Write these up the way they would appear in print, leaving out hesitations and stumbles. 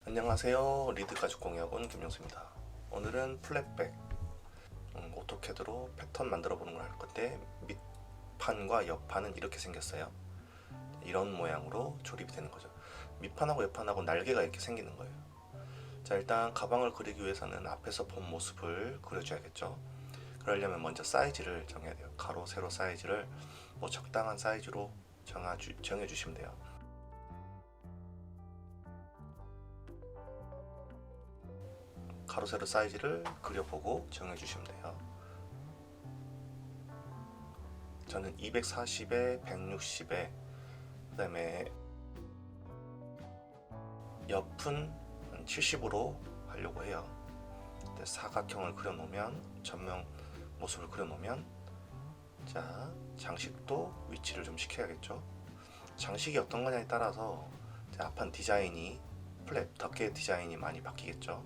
안녕하세요. 리드 가죽 공예학원 김영수입니다. 오늘은 플랫백 오토캐드로 패턴 만들어 보는 걸 할 건데, 밑판과 옆판은 이렇게 생겼어요. 이런 모양으로 조립이 되는 거죠. 밑판하고 옆판하고 날개가 이렇게 생기는 거예요. 자, 일단 가방을 그리기 위해서는 앞에서 본 모습을 그려줘야겠죠. 그러려면 먼저 사이즈를 정해야 돼요. 가로 세로 사이즈를 적당한 사이즈로 정해주시면 돼요. 가로 세로 사이즈를 그려보고 정해주시면 돼요. 저는 240에 160에 그 다음에 옆은 70으로 하려고 해요. 사각형을 그려놓으면, 전면 모습을 그려놓으면, 자, 장식도 위치를 좀 시켜야겠죠. 장식이 어떤 거냐에 따라서 앞판 디자인이, 플랫 덮개 디자인이 많이 바뀌겠죠.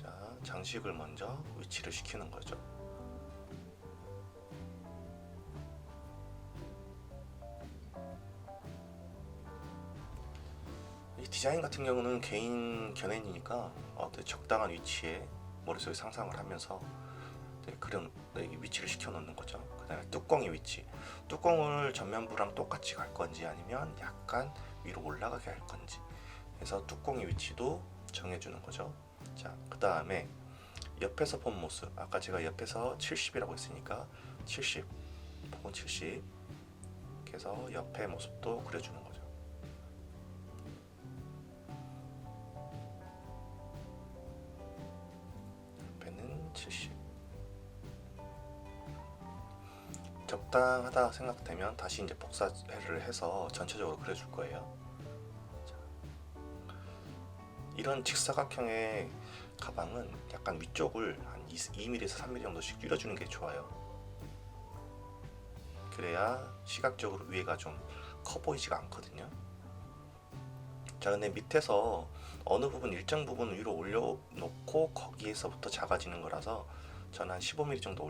자, 장식을 먼저 위치를 시키는 거죠. 이 디자인 같은 경우는 개인 견해니까 적당한 위치에 머릿속에 상상을 하면서 그런 위치를 시켜 놓는 거죠. 그 다음에 뚜껑의 위치, 뚜껑을 전면부랑 똑같이 갈 건지 아니면 약간 위로 올라가게 할 건지 해서 뚜껑의 위치도 정해주는 거죠. 자, 그 다음에 옆에서 본 모습, 아까 제가 옆에서 70이라고 했으니까 70, 폭은 70 이렇게 해서 옆의 모습도 그려주는 거죠. 옆에는 70. 적당하다 생각되면 다시 이제 복사를 해서 전체적으로 그려줄 거예요. 자, 이런 직사각형의 가방은 약간 위쪽을 한 2mm에서 3mm 정도씩 줄여주는 게 좋아요. 그래야 시각적으로 위에가 좀 커 보이지가 않거든요. 자, 근데 밑에서 어느 부분, 일정 부분 위로 올려놓고 거기에서부터 작아지는 거라서 저는 한 15mm 정도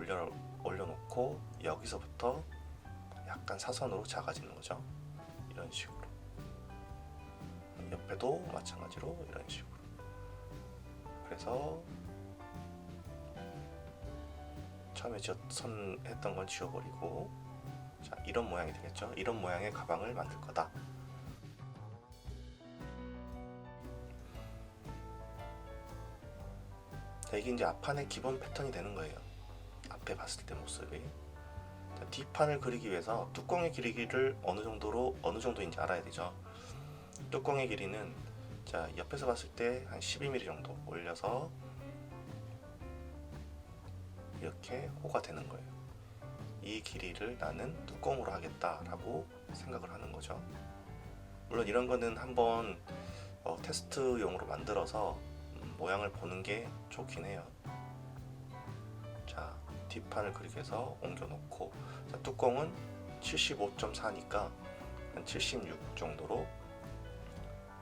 올려놓고 여기서부터 약간 사선으로 작아지는 거죠. 이런 식으로. 옆에도 마찬가지로 이런 식으로. 그래서 처음에 선 했던 건 지워버리고, 자, 이런 모양이 되겠죠. 이런 모양의 가방을 만들 거다. 자, 이게 이제 앞판의 기본 패턴이 되는 거예요. 앞에 봤을 때 모습이. 자, 뒷판을 그리기 위해서 뚜껑의 길이를 어느 정도인지 알아야 되죠. 뚜껑의 길이는, 자, 옆에서 봤을 때 한 12mm 정도 올려서 이렇게 호가 되는 거예요. 이 길이를 나는 뚜껑으로 하겠다라고 생각을 하는 거죠. 물론 이런 거는 한번 테스트용으로 만들어서 모양을 보는 게 좋긴 해요. 자, 뒷판을 그리기 위해서 옮겨놓고, 자, 뚜껑은 75.4니까 한 76 정도로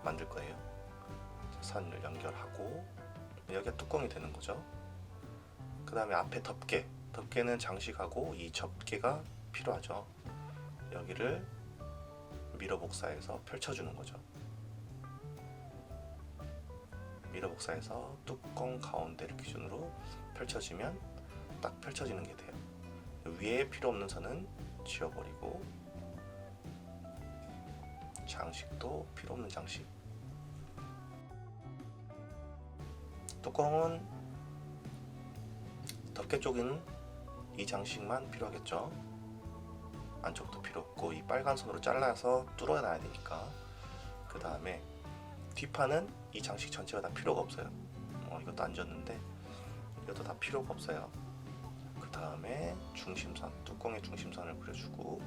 만들 거예요. 자, 선을 연결하고 여기가 뚜껑이 되는 거죠. 그 다음에 앞에 덮개는 장식하고 이 접개가 필요하죠. 여기를 미러 복사해서 펼쳐주는 거죠. 미러 복사해서 뚜껑 가운데를 기준으로 펼쳐지면 딱 펼쳐지는 게 돼요. 위에 필요 없는 선은 지워버리고, 장식도 필요 없는 장식. 뚜껑은 덮개 쪽은 이 장식만 필요하겠죠. 안쪽도 필요 없고 이 빨간 선으로 잘라서 뚫어놔야 되니까. 그 다음에 뒷판은 이 장식 전체가 다 필요가 없어요. 이것도 안 졌는데 이것도 다 필요가 없어요. 그 다음에 중심선, 뚜껑의 중심선을 그려주고,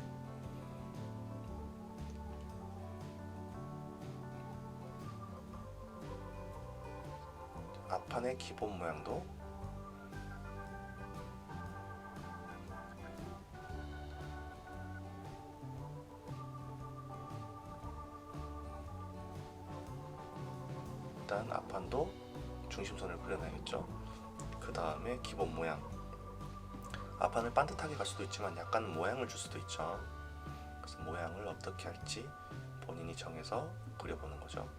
앞판의 기본 모양도 일단 앞판도 중심선을 그려놔야겠죠. 그 다음에 기본 모양, 앞판을 반듯하게 갈 수도 있지만 약간 모양을 줄 수도 있죠. 그래서 모양을 어떻게 할지 본인이 정해서 그려보는 거죠.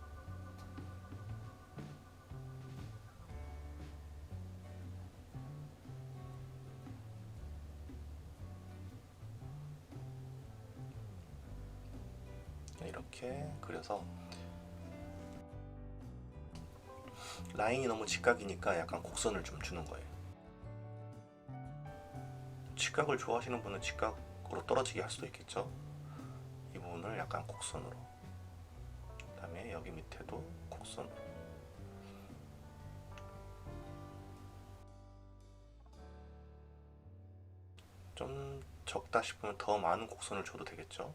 이렇게 그려서 라인이 너무 직각이니까 약간 곡선을 좀 주는 거예요. 직각을 좋아하시는 분은 직각으로 떨어지게 할 수도 있겠죠. 이 부분을 약간 곡선으로, 그 다음에 여기 밑에도 곡선, 좀 적다 싶으면 더 많은 곡선을 줘도 되겠죠.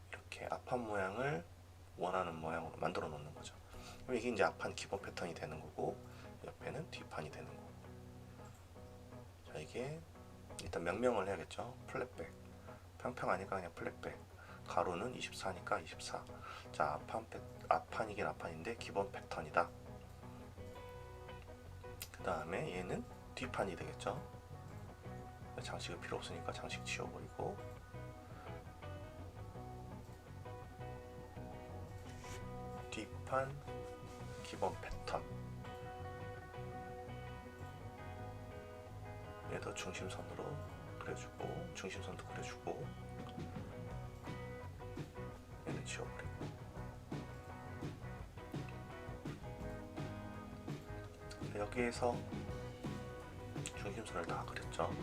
이렇게 앞판 모양을 원하는 모양으로 만들어 놓는 거죠. 그럼 이게 이제 앞판 기본 패턴이 되는 거고, 옆에는 뒷판이 되는 거고. 자, 이게 일단 명명을 해야겠죠. 플랫백, 평평하니까 그냥 플랫백, 가로는 24니까 24. 자, 앞판이긴 앞판인데 기본 패턴이다. 그 다음에 얘는 뒷판이 되겠죠. 장식은 필요 없으니까 장식 지워버리고, 뒷판 기본 패턴, 얘도 중심선으로 그려주고, 중심선도 그려주고, 얘는 지워버리고. 여기에서 중심선을 다 그렸죠.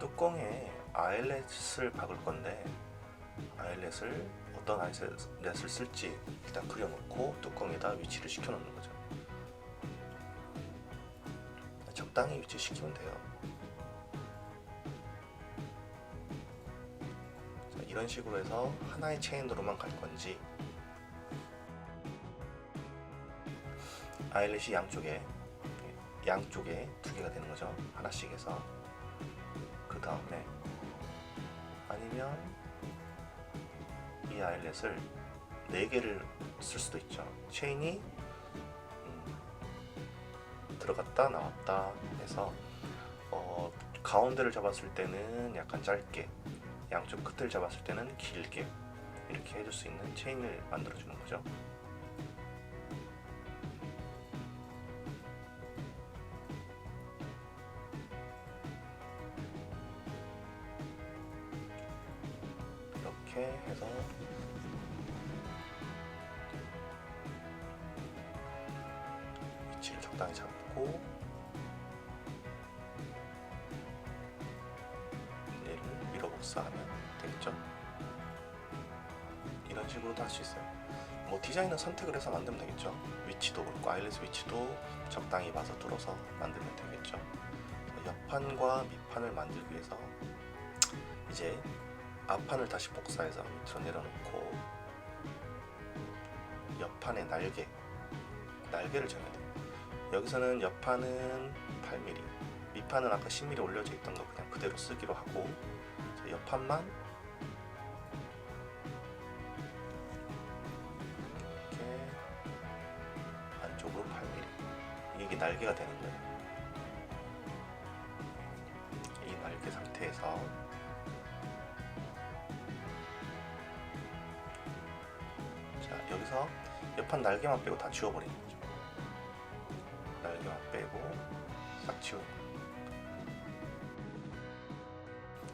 뚜껑에 아일렛을 박을 건데, 아일렛을 어떤 아일렛을 쓸지 일단 그려놓고 뚜껑에다 위치를 시켜놓는 거죠. 적당히 위치시키면 돼요. 자, 이런 식으로 해서 하나의 체인으로만 갈 건지, 아일렛이 양쪽에 두 개가 되는 거죠. 하나씩 해서. 그 다음에 아니면 이 아일렛을 4개를 쓸 수도 있죠. 체인이 들어갔다 나왔다 해서 가운데를 잡았을 때는 약간 짧게, 양쪽 끝을 잡았을 때는 길게, 이렇게 해줄 수 있는 체인을 만들어 주는 거죠. 이렇게 해서 위치를 적당히 잡고 얘를 밀어복사하면 되겠죠. 이런 식으로도 할 수 있어요. 뭐 디자인은 선택을 해서 만들면 되겠죠. 위치도 그렇고, 아일렛 위치도 적당히 봐서 뚫어서 만들면 되겠죠. 옆판과 밑판을 만들기 위해서 이제 앞판을 다시 복사해서 밑으로 내려놓고, 옆판의 날개를 정해야 돼요. 여기서는 옆판은 8mm, 밑판은 아까 10mm 올려져 있던 거 그냥 그대로 쓰기로 하고, 옆판만 이렇게 안쪽으로 8mm, 이게 날개가 되는 거예요. 이 날개 상태에서 여기서 옆판 날개만 빼고 다 지워버리는 거죠. 날개만 빼고 싹 지우는 거예요.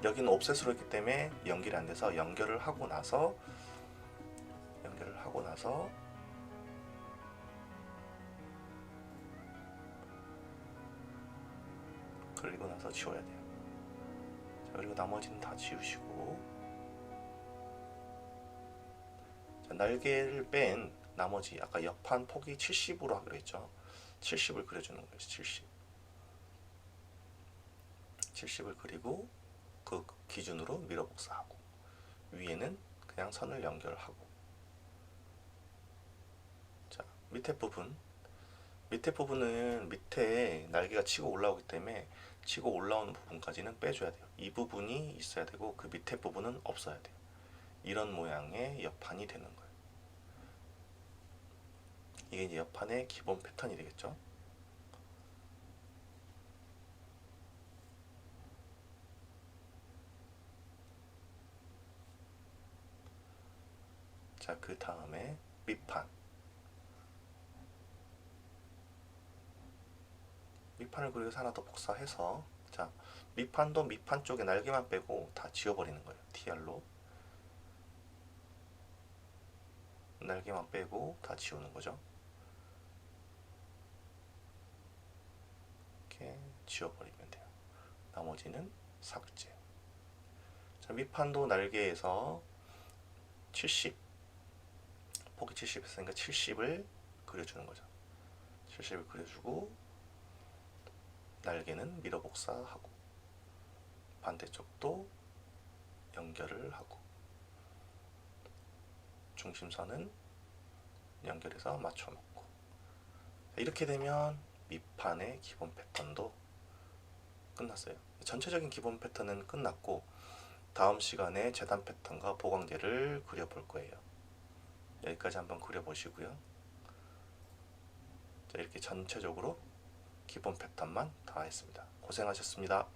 여기는 옵셋으로 했기 때문에 연결이 안 돼서 연결을 하고 나서 그리고 나서 지워야 돼요. 자, 그리고 나머지는 다 지우시고, 자, 날개를 뺀 나머지 아까 옆판 폭이 70으로 하기로 했죠. 70을 그려주는 거예요. 70을 그리고 그 기준으로 밀어 복사하고, 위에는 그냥 선을 연결하고. 자, 밑에 부분은 밑에 날개가 치고 올라오기 때문에 치고 올라오는 부분까지는 빼줘야 돼요. 이 부분이 있어야 되고 그 밑에 부분은 없어야 돼요. 이런 모양의 옆판이 되는 거예요. 이게 이제 옆판의 기본 패턴이 되겠죠. 자, 그 다음에 밑판. 밑판을 그리고 하나 더 복사해서, 자, 밑판도 밑판 쪽에 날개만 빼고 다 지워버리는 거예요. TR로 날개만 빼고 다 지우는 거죠. 이렇게 지워버리면 돼요. 나머지는 삭제. 자, 밑판도 날개에서 70, 폭이 70 했으니까 70을 그려주는 거죠. 70을 그려주고 날개는 밀어 복사하고 반대쪽도 연결을 하고 중심선은 연결해서 맞춰놓고, 이렇게 되면 밑판의 기본 패턴도 끝났어요. 전체적인 기본 패턴은 끝났고 다음 시간에 재단 패턴과 보강제를 그려볼 거예요. 여기까지 한번 그려보시고요. 자, 이렇게 전체적으로 기본 패턴만 다 했습니다. 고생하셨습니다.